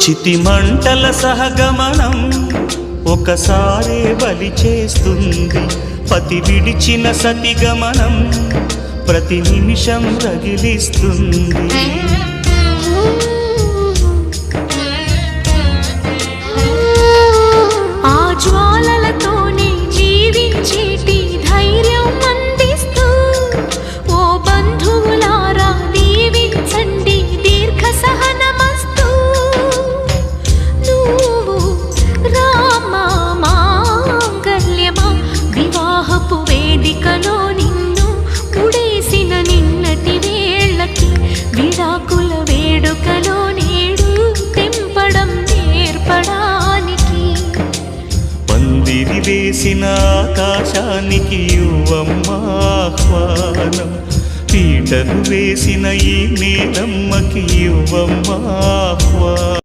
చితి మంటల సహగమనం ఒకసారే బలి చేస్తుంది. పతి విడిచిన సతిగమనం ప్రతి నిమిషం రగిలిస్తుంది. ఆ జ్వాలలతోనే జీవించేటి ధైర్యం అందిస్తూ ఓ బంధువులారా దీవించండి దీర్ఘ సహనమస్తు. నువ్వు రామా మాంగల్యమా వివాహపు వేదికలో నిన్ను ముడేసిన నిన్నటి వేళ్ళకి విడాకుల వేడుకలో నేడు తెంపడం నేర్పడానికి. పందిరి వేసిన ఆకాశానికి యువమ్మా ఆహ్వానం, పీటలు వేసిన ఈ నేలమ్మకి యువమ్మా ఆహ్వానం.